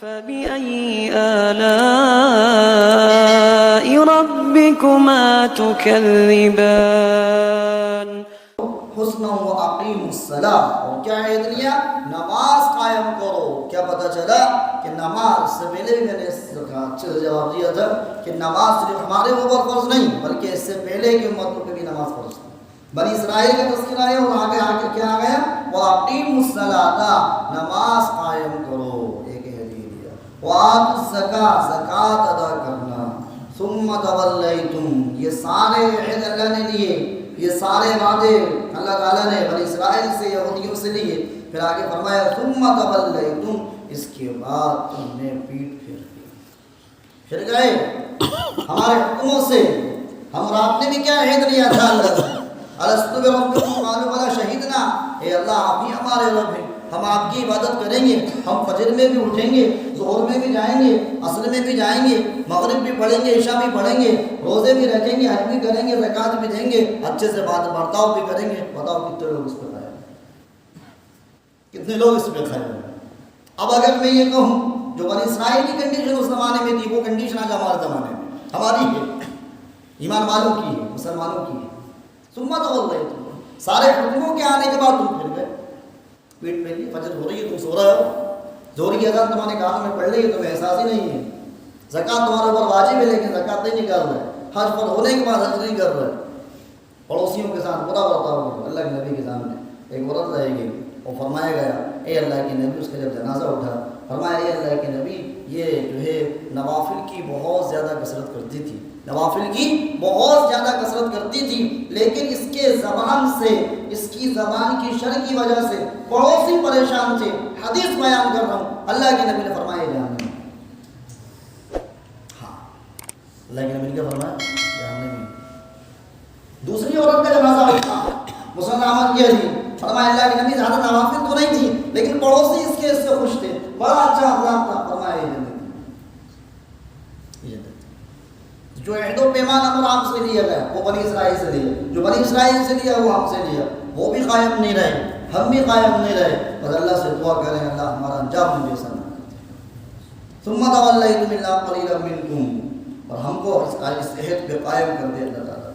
فبأي آلاء ربكما تكذبان حسنا وَأَقِيمُوا الصَّلَاةَ اور کیا عید لیا؟ نماز قائم کرو۔ کیا پتہ چلا کہ نماز سے پہلے بھی میں نے جواب دیا تھا کہ نماز صرف ہمارے اوپر فرض نہیں بلکہ اس سے پہلے کی امتوں پہ بھی نماز فرض تھی۔ بنی اسرائیل کا تذکرہ ہے اور آگے کیا آ گیا؟ وَأَقِيمُوا الصَّلَاةَ نماز قائم کرو، ایک ہدیہ دیا۔ وَآتُوا الزَّكَاةَ زکوٰۃ ادا کرنا۔ ثُمَّ تَوَلَّيْتُمْ یہ سارے عہد اللہ نے لیے، یہ سارے وعدے اللہ تعالیٰ نے بنی اسرائیل سے یہودیوں سے لیے، پھر آگے فرمایا ثُمَّ تَوَلَّيْتُمْ اس کے بعد تم نے پیٹ پھر گئے ہمارے حکموں سے۔ ہم اور آپ نے بھی کیا عہد لیا تھا اللہ سے؟ الستُ بربکم قالوا بلی شہدنا، اے اللہ آپ ہی ہمارے رب ہیں، ہم آپ کی عبادت کریں گے، ہم فجر میں بھی اٹھیں گے، ظہر میں بھی جائیں گے، عصر میں بھی جائیں گے، مغرب بھی پڑھیں گے، عشاء بھی پڑھیں گے، روزے بھی رکھیں گے، حج بھی کریں گے، زکوٰۃ بھی دیں گے، اچھے سے برتاؤ بھی کریں گے۔ بتاؤ کتنے لوگ اس پہ قائم ہیں؟ کتنے لوگ اس پہ قائم ہیں؟ اب اگر میں یہ کہوں جو بنی اسرائیل کی کنڈیشن اس زمانے میں تھی وہ کنڈیشن آج ہمارے زمانے میں ہماری ہے، ایمان والوں کی ہے، مسلمانوں کی ہے۔ ثم توليتم سارے حکموں کے آنے کے بعد تم پھر گئے، پیٹ پہ لی، فجر ہو رہی ہے تم سو رہے ہو، زور کی اذان تمہارے کانوں میں پڑ رہی ہے تمہیں احساس ہی نہیں ہے، زکوٰۃ تمہارے اوپر واجب ہے لیکن زکوٰۃ نہیں نکال رہے، حج پر ہونے کے بعد حج نہیں کر رہے، پڑوسیوں کے ساتھ برا برتاؤ کرو۔ اللہ کے نبی کے سامنے ایک عورت رہے گی، وہ فرمایا گیا اے اللہ کے نبی، اس کا جب جنازہ اٹھا فرمایا اے اللہ کے نبی یہ جو ہے نوافل کی بہت زیادہ کثرت کرتی تھی، نوافل کی بہت زیادہ کثرت کرتی تھی، لیکن اس کے زبان سے، اس کی زبان کی شر کی وجہ سے پڑوسی پریشان تھے۔ حدیث بیان کر رہا ہوں، اللہ کے نبی نے فرمایا جہنم میں۔ ہاں اللہ کے نبی نے کیا فرمایا؟ جہنم میں۔ دوسری عورت کا جنازہ اٹھا، مسلم احمد کی حدیث، فرمایا اللہ کے نبی زیادہ نوافل تو نہیں تھی لیکن پڑوسی اس کے اس سے خوش تھے، بڑا اچھا اخلاق تھا، فرمایا یہ جنت۔ جو عہد و پیمان ہم اور آپ سے لیا گیا وہ بنی اسرائیل سے لیا، جو بنی اسرائیل سے لیا وہ ہم سے لیا، وہ بھی قائم نہیں رہے، ہم بھی قائم نہیں رہے، بس اللہ سے دعا کریں اللہ ہمارا انجام مجھے سنا۔ ثم تولیتم الا قلیلا منکم اور ہم کو اس عہد پہ قائم کر دے اللہ تعالیٰ،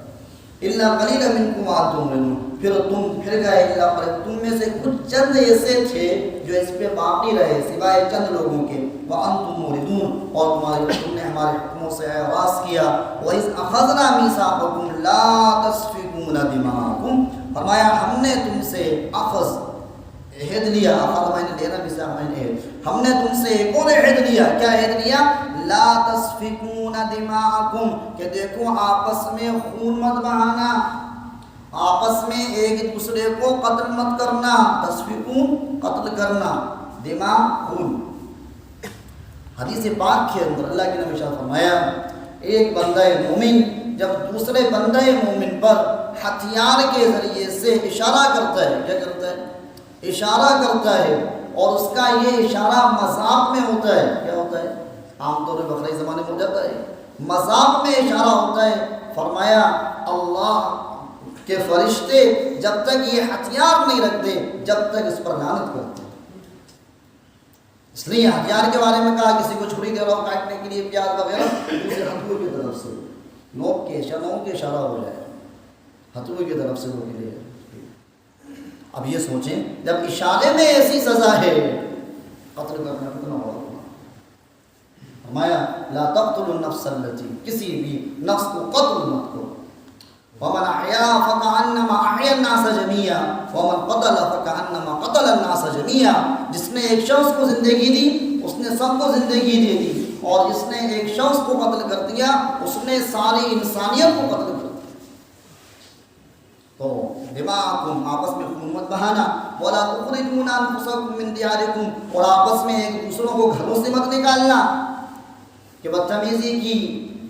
الا قلیلا منکم وانتم معرضون پھر تم پھر گئے، الا قلیلا تم میں سے کچھ چند ایسے تھے جو اس پہ باقی رہے سوائے چند لوگوں کے، وانتم معرضون اور تم نے ہمارے حکموں سے اعراض کیا۔ وَإِذْ أَخَذْنَا مِيثَاقَكُمْ لَا تَسْفِكُونَ دِمَاءَكُمْ فرمایا ہم نے تم سے اخذ عہد لیا، اخذ معنی لینا، میثاق معنی عہد، ہم نے تم سے ایک اور عہد لیا، کیا عہد لیا؟ لا تسفکون دماءکم کہ دیکھو آپس میں خون مت بہانا، آپس میں ایک دوسرے کو قتل مت کرنا، تسفکون قتل کرنا، دماء خون۔ حدیث پاک کے اندر اللہ کے نبی صاحب فرمایا ایک بندہ مومن جب دوسرے بندہ مومن پر ہتھیار کے ذریعے سے اشارہ کرتا ہے، کیا کرتا ہے؟ اشارہ کرتا ہے، اور اس کا یہ اشارہ مذاق میں ہوتا ہے، کیا ہوتا ہے؟ عام طور پر بقرعید زمانے میں ہو جاتا ہے، مذاق میں اشارہ ہوتا ہے، فرمایا اللہ کے فرشتے جب تک یہ ہتھیار نہیں رکھتے جب تک اس پر لعنت کرتے۔ اس لیے ہتھیار کے بارے میں کہا کسی کو چھری دے رہا ہو کاٹنے کے لیے پیاز وغیرہ، اسے ہتھیوں کی طرف سے نوک کے اشارہ ہو جائے، ہتھیوں کی طرف سے وہ کے لیے۔ اب یہ سوچیں جب اشارے میں ایسی سزا ہے، قتل کرنا کتنا بڑا گناہ۔ فرمایا لا تقتلوا النفس التي کسی بھی نفس کو قتل مت کرو، ومن احیا فکأنما احیا الناس جميعا ومن قتل فکأنما قتل الناس جميعا جس نے ایک شخص کو زندگی دی اس نے سب کو زندگی دے دی، اور جس نے ایک شخص کو قتل کر دیا اس نے ساری انسانیت کو قتل کر دیا۔ تو دماءکم آپس میں خون مت بہانا، ولا تخرجون انفسکم من دیارکم اور آپس میں ایک دوسروں کو گھروں سے مت نکالنا کہ بدتمیزی کی،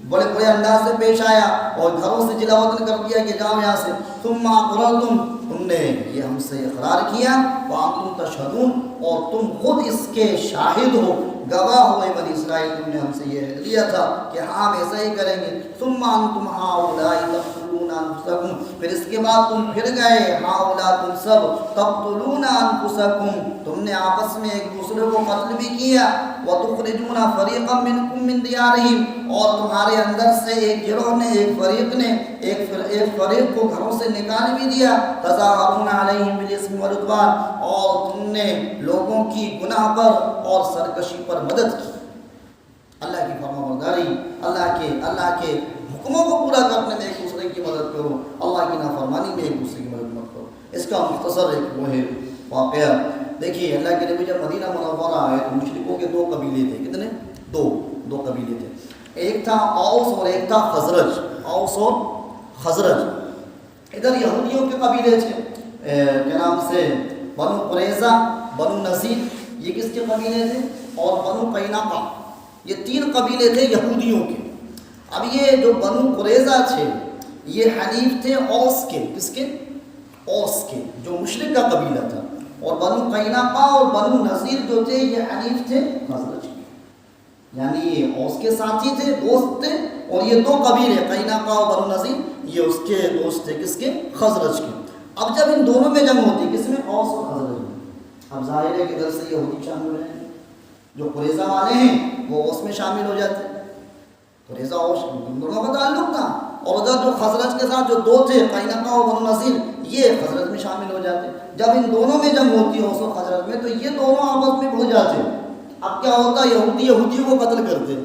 بڑے بڑے انداز سے پیش آیا اور گھروں سے جلا وطن کر دیا کہ جاؤ یہاں سے۔ ثم اقررتم تم نے یہ ہم سے اقرار کیا، وانتم تشہدون اور تم خود اس کے شاہد ہو، گواہ ہوئے بنی اسرائیل تم نے ہم سے یہ عہد لیا تھا کہ ہاں ہم ایسا ہی کریں گے۔ ثم انتم ہؤلاء تقتلون انفسکم پھر اس کے بعد تم پھر گئے، ہؤلاء تم سب، تقتلون انفسکم تم نے آپس میں ایک دوسرے کو قتل بھی کیا، وَتُخْرِجُونَ فَرِيقًا مِّنْكُم مِّن دِيَارِهِمْ، اور تمہارے اندر سے ایک گروہ نے، ایک فریق کو گھروں سے نکال بھی دیا. تَظَاهَرُونَ عَلَيْهِمْ بِالْإِثْمِ وَالْعُدْوَانِ، اور تم نے لوگوں کی گناہ پر اور سرکشی پر مدد کی. اللہ کی فرمانبرداری، اللہ کے حکموں کو پورا کرنے میں ایک دوسرے کی مدد کرو، اللہ کی نافرمانی میں ایک دوسرے کی مدد مت کرو. اس کا مختصر ایک وہ ہے واقعہ. دیکھیے اللہ کے نبی جب مدینہ منورہ آئے تو مشرکوں کے دو قبیلے تھے. کتنے؟ دو قبیلے تھے. ایک تھا اوس اور ایک تھا خزرج. اوس اور خزرج. ادھر یہودیوں کے قبیلے تھے کے نام سے بنو قریظہ، بنو نذیر، یہ کس کے قبیلے تھے؟ اور بنو قینقاع، یہ 3 قبیلے تھے یہودیوں کے. اب یہ جو بنو قریظہ تھے یہ حلیف تھے اوس کے. کس کے؟ اوس کے، جو مشرک کا قبیلہ تھا. اور بنو قینقاع اور بنو نذیر جو تھے یہ حلیف تھے خزرج کے. یعنی یہ اوس کے ساتھی تھے، دوست تھے، اور یہ 2 قبیلے قینقاع اور بنو نذیر یہ اس کے دوست تھے. کس کے؟ خزرج کے. اب جب ان دونوں میں جنگ ہوتی، کس میں؟ اوس اور خزرج میں. اب ظاہر ہے کہ ادھر سے یہودی شامل ہیں، جو قریظہ والے ہیں وہ اوس میں شامل ہو جاتے. قریظہ اوس دونوں کا تعلق تھا. اور ادھر جو خزرج کے ساتھ جو 2 تھے قینقاع اور بنو نذیر یہ خزرج میں شامل ہو جاتے. جب ان دونوں میں جنگ ہوتی ہے اوس اور خزرج میں تو یہ دونوں آپس میں بھڑ جاتے. اب کیا ہوتا؟ یہودیوں کو قتل کرتے.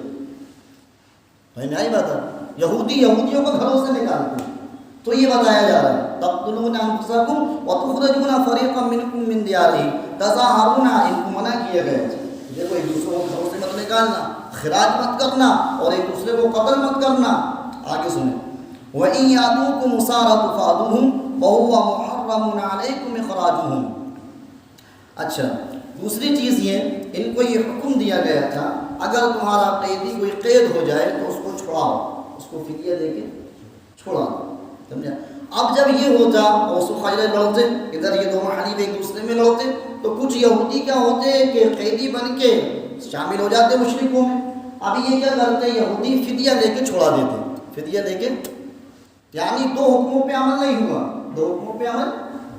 نہیں بات ہے، یہودیوں کو گھروں سے نکالتے. تو یہ بتایا جا رہا ہے تقتلون انفسکم وتخرجون فریقا منکم من دیارہم تظاہرون، ان کو منع کیا گیا ہے. دیکھو ایک دوسرے کو گھروں سے مت نکالنا، خراج مت کرنا، اور ایک دوسرے کو قتل مت کرنا. آگے سنیں وَإِن يَأْتُوكُمْ أُسَارَىٰ تُفَادُوهُمْ وَهُوَ مُحَرَّمٌ عَلَيْكُمْ إِخْرَاجُهُمْ. اچھا دوسری چیز یہ ان کو یہ حکم دیا گیا تھا اگر تمہارا قیدی کوئی قید ہو جائے تو اس کو چھڑاؤ، اس کو فدیہ دے کے چھڑاؤ. سمجھا؟ اب جب یہ ہوتا اوس و خزرج لڑتے، ادھر یہ دونوں حلیف ایک دوسرے میں لڑتے، تو کچھ یہودی کیا ہوتے کہ قیدی بن کے شامل ہو جاتے مشرکوں میں. اب یہ کیا کرتے؟ یہودی فدیہ لے کے چھڑا دیتے. فدیہ دے کے یعنی 2 حکموں پہ عمل نہیں ہوا. 2 حکموں پہ عمل،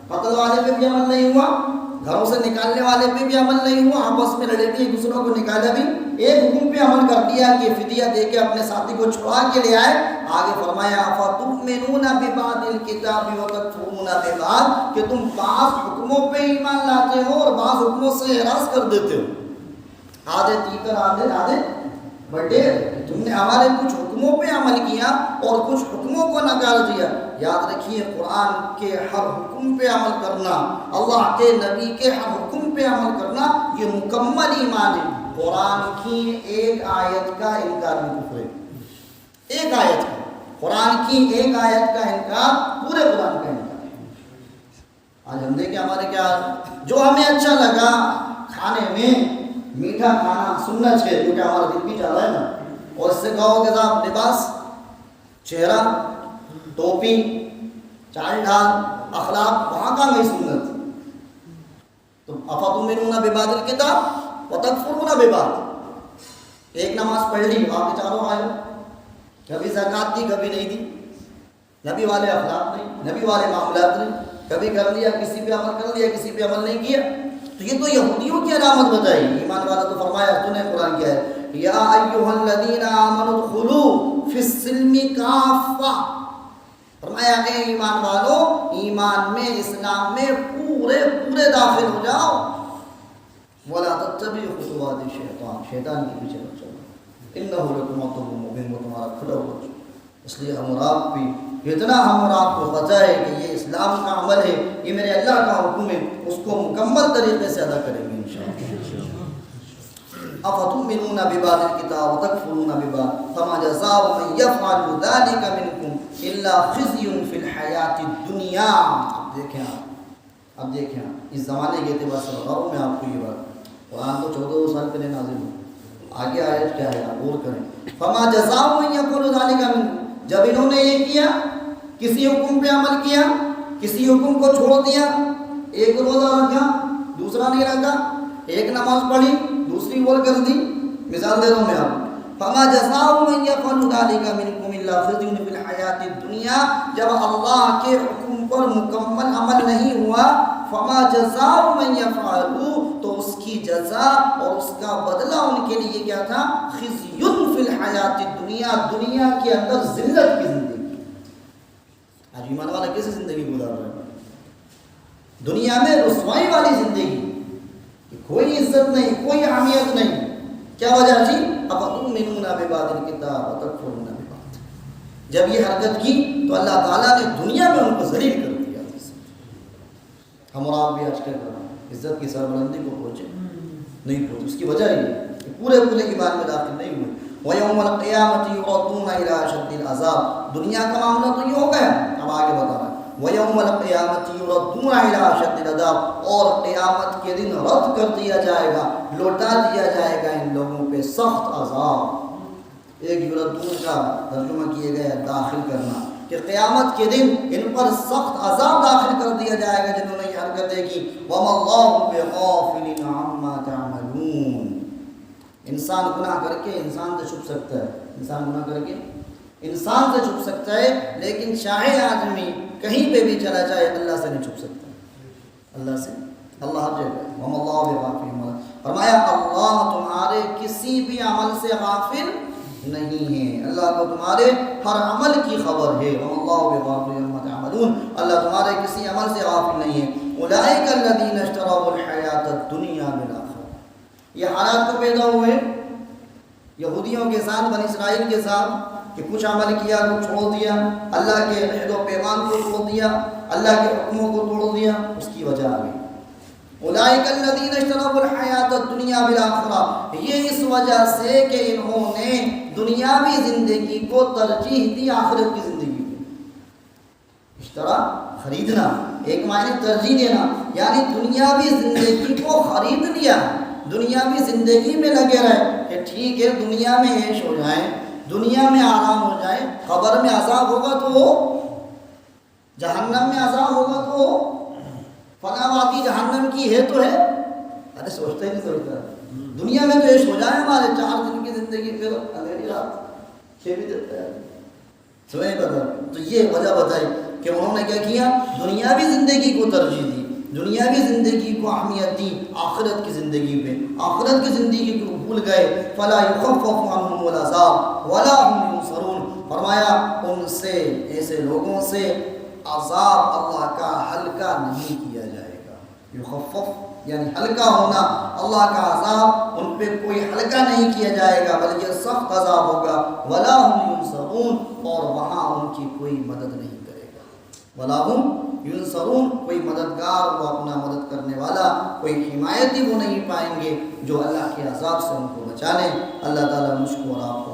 قتل والے پہ بھی عمل نہیں ہوا، گھروں سے نکالنے والے پہ بھی عمل نہیں ہوا، آپس میں لڑے بھی، ایک دوسرے کو نکالا بھی. ایک حکم پہ عمل کر دیا کہ فدیہ دے کے اپنے ساتھی کو چھڑا کے لے آئے. آگے فرمایا فَتُؤْمِنُونَ بِبَعْضِ الْكِتَابِ وَتَكْفُرُونَ بِبَعْضٍ، کہ تم بعض حکموں پہ ایمان لاتے ہو اور بعض حکموں سے اعراض کر دیتے ہو. آدھے تیکر آدھے بڑے. تم نے ہمارے کچھ حکموں پہ عمل کیا اور کچھ حکموں کو نکال دیا. یاد رکھیے قرآن کے ہر حکم پہ عمل کرنا، اللہ کے نبی کے ہر حکم پہ عمل کرنا یہ مکمل ایمان ہے. قرآن کی ایک آیت کا انکار بھی کفر ہے. ایک آیت کا، قرآن کی ایک آیت کا انکار پورے قرآن کا انکار ہے. آج ہم دیکھیں ہمارے کیا جو ہمیں اچھا لگا کھانے میں، میٹھا کھانا سنت ہے کیونکہ ہمارا دل بھی چاہ رہا ہے نا، اور اس سے کہو کہ صاحب لباس، چہرہ، ٹوپی، چال ڈھال، اخلاق، وہاں کہاں گئی سنت؟ تو افتؤمنون ببعض الکتاب وتکفرون ببعض. ایک نماز پڑھ لی، باقی چاروں آئے، کبھی زکوٰۃ دی کبھی نہیں دی، نبی والے اخلاق نہیں، نبی والے معاملات نہیں، کبھی کر لیا کسی پہ عمل کر لیا کسی پہ عمل نہیں کیا. تو یہ تو یہودیوں کی علامت بتائی. ایمان والا تو فرمایا سنیں قرآن کیا ہے یا ایھا الذین آمنوا ادخلوا فی السلم کافہ. فرمایا اے ایمان والو ایمان میں، اسلام میں پورے داخل ہو جاؤ. ولا تتبعوا خطوات الشیطان، شیطان کے پیچھے مت چلو، انہ لکم عدو مبین، وہ تمہارا کھلا ہوا. اس لیے ہم اور آپ بھی اتنا ہم اور آپ کو پتہ ہے کہ یہ اسلام کا عمل ہے، یہ میرے اللہ کا حکم ہے، اس کو مکمل طریقے سے ادا کریں گے انشاءاللہ. افتؤمنون ببعض الکتاب وتکفرون ببعض فما جزاء من یفعل ذلک منکم الا خزی فی الحیاۃ الدنیا. اب دیکھیں اس زمانے کے اعتبار سے بتا رہا ہوں میں آپ کو یہ بات. قرآن تو 14 سال پہلے نازل ہوا، آگے آیت کیا ہے آپ غور کریں. فما جزاء من یفعل ذلک منکم، جب انہوں نے یہ کیا، کسی حکم پہ عمل کیا، کسی حکم کو چھوڑ دیا، ایک روزہ رکھا دوسرا نہیں رکھا، ایک نماز پڑھی دوسری بول کر دی، مثال دے رہا ہوں میں آپ. فما جزاء من یفعل ذلک منکم الا خزی فی الحیاۃ الدنیا، جب اللہ کے حکم پر مکمل عمل نہیں ہوا فما جزاء من یفعل، تو اس کی جزا اور اس کا بدلہ ان کے لیے کیا تھا؟ خزی فی الحیات الدنیا، دنیا کے اندر ذلت کی زندگی۔ آج ایمان والا کیسے زندگی گزار رہا ہے؟ دنیا میں رسوائی والی زندگی، کوئی عزت نہیں، کوئی اہمیت نہیں۔ کیا وجہ تھی؟ افتؤمنون ببعض الکتاب وتکفرون ببعض۔ جب یہ حرکت کی تو اللہ تعالیٰ نے دنیا میں ان کو ذلیل کر دیا۔ ہم اور آپ بھی آج کل عزت کی سربلندی کو پہنچے نہیں پہنچے، اس کی وجہ یہ کہ پورے ایمان میں داخل نہیں ہوئے۔ وَيَوْمَ الْقِيَامَةِ يُرَدُّونَ إِلَىٰ أَشَدِّ الْعَذَابِ، دنیا کا معاملہ تو یہ ہو گیا، اب آگے بتا رہا ہے وَيَوْمَ الْقِيَامَةِ يُرَدُّونَ إِلَىٰ أَشَدِّ الْعَذَابِ، اور قیامت کے دن رد کر دیا جائے گا، لوٹا دیا جائے گا ان لوگوں پہ سخت عذاب۔ ایک یردون کا ترجمہ کیے گیا داخل کرنا، کہ قیامت کے دن ان پر سخت عذاب داخل کر دیا جائے گا جنہوں نے یہ حرکتیں کی۔ وَمَا اللَّهُ بِغَافِلٍ عَمَّا تَعْمَلُونَ۔ انسان گناہ کر کے انسان سے چھپ سکتا ہے، انسان گناہ کر کے انسان سے چھپ سکتا ہے، لیکن چاہے آدمی کہیں پہ بھی چلا جائے اللہ سے نہیں چھپ سکتا، اللہ سے، اللہ ہر جگہ۔ وَمَا اللَّهُ بِغَافِلٍ، فرمایا اللہ تمہارے کسی بھی عمل سے غافل نہیں ہے، اللہ کو تمہارے ہر عمل کی خبر ہے۔ وَمَا اللَّهُ بِغَافِلٍ عَمَّا تَعْمَلُونَ، اللہ تمہارے کسی عمل سے غافل نہیں ہے۔ أُولَٰئِكَ الَّذِينَ اشْتَرَوُا الْحَيَاةَ الدُّنْيَا بِالْآخِرَةِ، یہ حالات کو پیدا ہوئے یہودیوں کے ساتھ، بنی اسرائیل کے ساتھ، کہ کچھ عمل کیا، کچھ چھوڑ دیا، اللہ کے عہد و پیمان کو چھوڑ دیا، اللہ کے حکموں کو توڑ دیا، اس کی وجہ آ گئی۔ اولئک الذین اشتروا الحیاۃ الدنیا بالآخرہ، یہ اس وجہ سے کہ انہوں نے دنیاوی زندگی کو ترجیح دی آخرت کی زندگی کو۔ اشترا خریدنا، ایک معنی ترجیح دینا، یعنی دنیاوی زندگی کو خرید لیا، دنیاوی زندگی میں لگے رہے کہ ٹھیک ہے دنیا میں عیش ہو جائے، دنیا میں آرام ہو جائے، قبر میں عذاب ہوگا تو ہو، جہنم میں عذاب ہوگا تو ہو، فلاں وادی جہنم کی ہے تو ہے، ارے سوچتا ہی نہیں سوچتا، دنیا میں تو عیش ہو جائے ہمارے 4 دن کی زندگی، پھر اگلی رات 6 بھی دیتا ہے، سمجھ پتا۔ تو یہ وجہ بتائی کہ انہوں نے کیا کیا، دنیاوی زندگی کو ترجیح دی، دنیاوی زندگی کو اہمیت دی آخرت کی زندگی پہ، آخرت کی زندگی کو بھول گئے۔ فلا یخفف عنہم العذاب ولا هم ینصرون، فرمایا ان سے، ایسے لوگوں سے عذاب اللہ کا ہلکا نہیں کیا جائے گا۔ یخفف یعنی ہلکا ہونا، اللہ کا عذاب ان پہ کوئی ہلکا نہیں کیا جائے گا بلکہ سخت عذاب ہوگا۔ ولا هم ینصرون، اور وہاں ان کی کوئی مدد نہیں کرے گا۔ ولا هم ینصرون، کوئی مددگار، وہ اپنا مدد کرنے والا، کوئی حمایتی وہ نہیں پائیں گے جو اللہ کے عذاب سے ان کو بچا لیں۔ اللہ تعالیٰ مجھ کو اور آپ کو